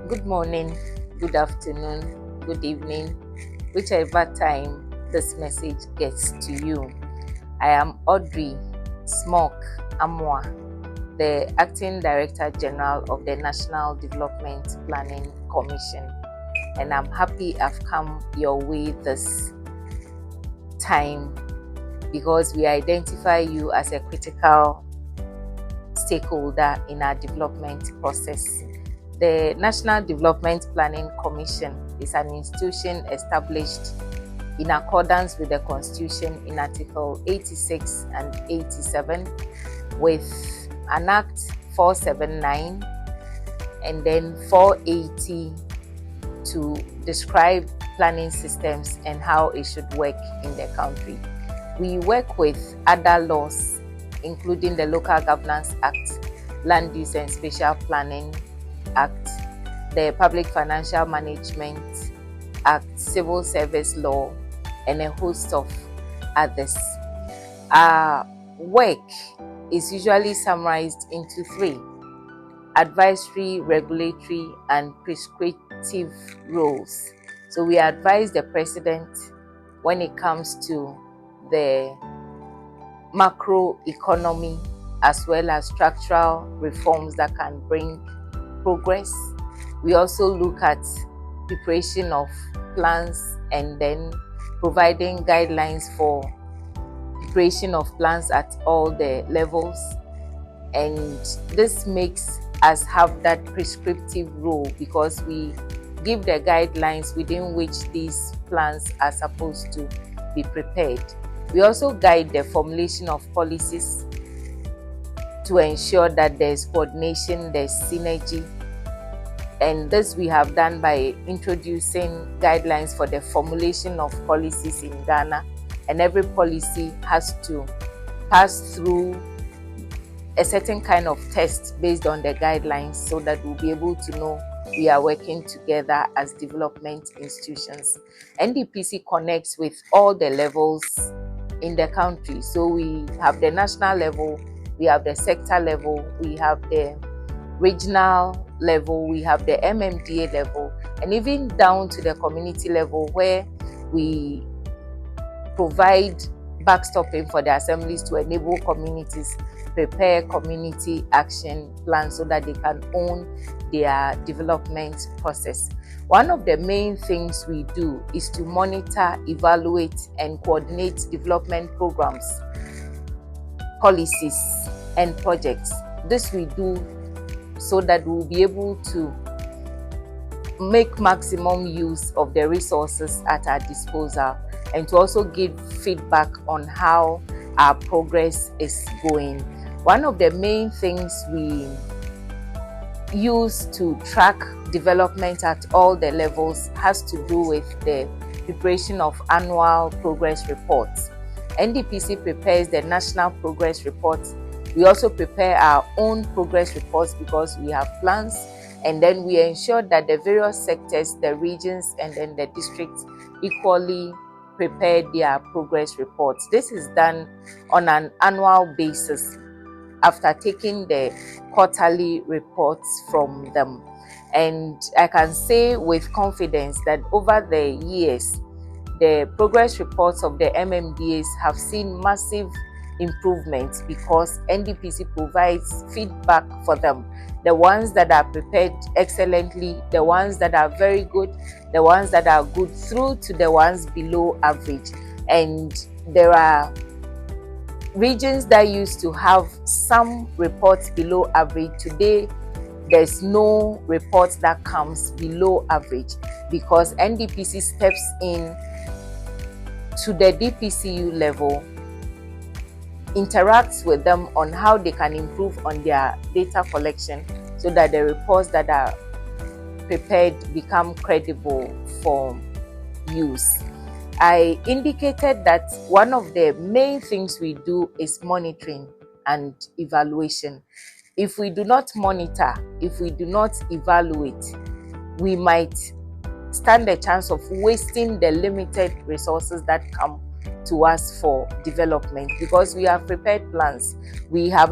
Good morning, good afternoon, good evening, whichever time this message gets to you. I am Audrey Smock Amoah, the Acting Director General of the National Development Planning Commission, and I'm happy I've come your way this time because we identify you as a critical stakeholder in our development process. The National Development Planning Commission is an institution established in accordance with the Constitution in Article 86 and 87 with an Act 479 and then 480 to describe planning systems and how it should work in the country. We work with other laws, including the Local Governance Act, Land Use and Spatial Planning Act, the Public Financial Management Act, Civil Service Law, and a host of others. Our work is usually summarized into three: advisory, regulatory, and prescriptive roles. So we advise the President when it comes to the macro economy as well as structural reforms that can bring progress. We also look at preparation of plans and then providing guidelines for preparation of plans at all the levels, and this makes us have that prescriptive role because we give the guidelines within which these plans are supposed to be prepared. We also guide the formulation of policies to ensure that there's coordination, there's synergy, and this we have done by introducing guidelines for the formulation of policies in Ghana, and every policy has to pass through a certain kind of test based on the guidelines so that we'll be able to know we are working together as development institutions. NDPC connects with all the levels in the country. So we have the national level, we have the sector level, we have the regional level, we have the MMDA level, and even down to the community level where we provide backstopping for the assemblies to enable communities prepare community action plans so that they can own their development process. One of the main things we do is to monitor, evaluate, and coordinate development programs, policies, and projects. This we do so that we'll be able to make maximum use of the resources at our disposal and to also give feedback on how our progress is going. One of the main things we use to track development at all the levels has to do with the preparation of annual progress reports. NDPC prepares the national progress reports. We also prepare our own progress reports because we have plans, and then we ensure that the various sectors, the regions, and then the districts equally prepare their progress reports. This is done on an annual basis after taking the quarterly reports from them. And I can say with confidence that over the years, the progress reports of the MMDAs have seen massive improvements because NDPC provides feedback for them. The ones that are prepared excellently, the ones that are very good, the ones that are good through to the ones below average. And there are regions that used to have some reports below average. Today, there's no report that comes below average because NDPC steps in to the DPCU level, interacts with them on how they can improve on their data collection so that the reports that are prepared become credible for use. I indicated that one of the main things we do is monitoring and evaluation. If we do not monitor, if we do not evaluate, we might stand a chance of wasting the limited resources that come to us for development, because we have prepared plans. We have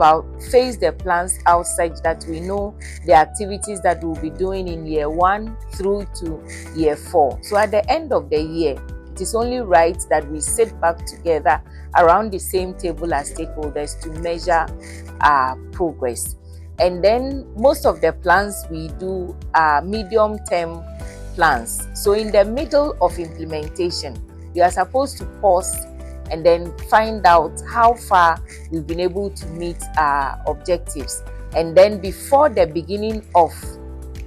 faced the plans outside, that we know the activities that we'll be doing in year 1 through to year 4. So at the end of the year, it is only right that we sit back together around the same table as stakeholders to measure our progress. And then most of the plans we do are medium-term plans. So in the middle of implementation, we are supposed to pause and then find out how far we've been able to meet our objectives. And then before the beginning of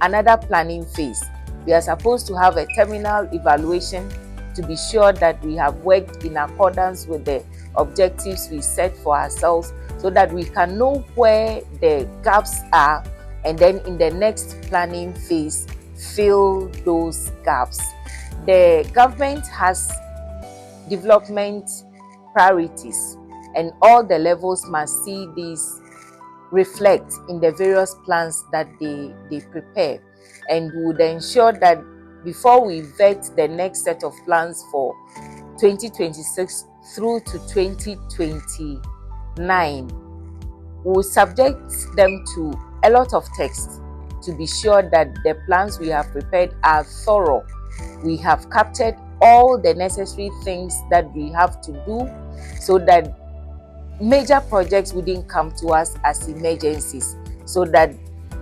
another planning phase, we are supposed to have a terminal evaluation to be sure that we have worked in accordance with the objectives we set for ourselves, so that we can know where the gaps are, and then in the next planning phase, fill those gaps. The government has development priorities, and all the levels must see these reflect in the various plans that they prepare, and would ensure that before we vet the next set of plans for 2026 through to 2029, we'll subject them to a lot of text to be sure that the plans we have prepared are thorough. We have captured all the necessary things that we have to do, so that major projects wouldn't come to us as emergencies, so that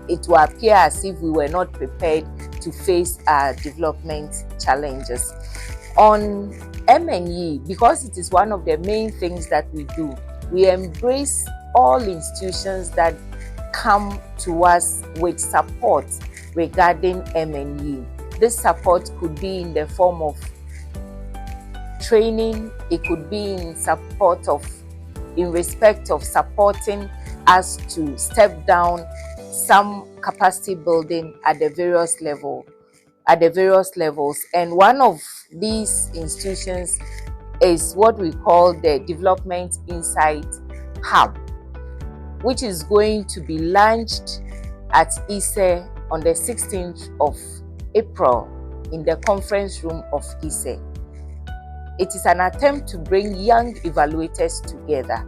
it will appear as if we were not prepared to face our development challenges. On M&E, because it is one of the main things that we do, we embrace all institutions that come to us with support regarding M&E. This support could be in the form of training, it could be in respect of supporting us to step down some capacity building at the various levels. And one of these institutions is what we call the Development Insight Hub, which is going to be launched at ISE on the 16th of April in the conference room of ISE. It is an attempt to bring young evaluators together,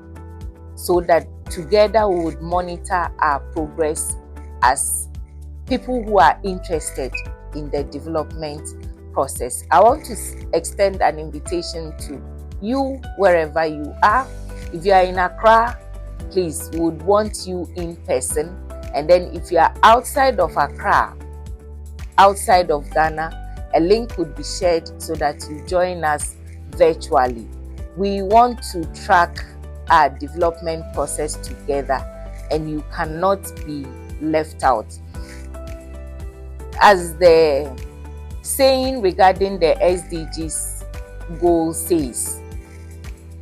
so that together we would monitor our progress as people who are interested in the development process. I want to extend an invitation to you wherever you are. If you are in Accra, please, we would want you in person. And then if you are outside of Accra, outside of Ghana, a link would be shared so that you join us virtually. We want to track our development process together, and you cannot be left out. As the saying regarding the SDGs goal says,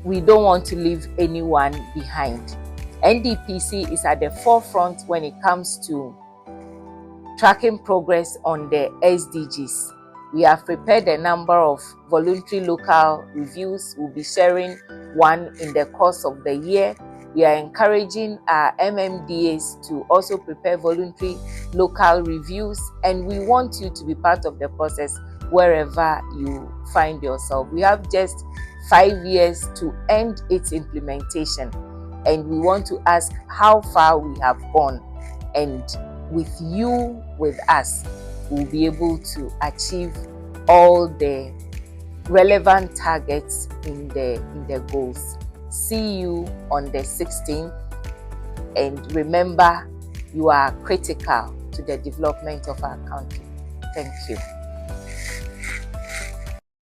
we don't want to leave anyone behind. NDPC is at the forefront when it comes to tracking progress on the SDGs. We have prepared a number of voluntary local reviews. We'll be sharing one in the course of the year. We are encouraging our MMDAs to also prepare voluntary local reviews, and we want you to be part of the process wherever you find yourself. We have just 5 years to end its implementation, and we want to ask how far we have gone, and with you with us, we'll be able to achieve all the relevant targets in the goals. See you on the 16th, and remember, you are critical to the development of our country. Thank you.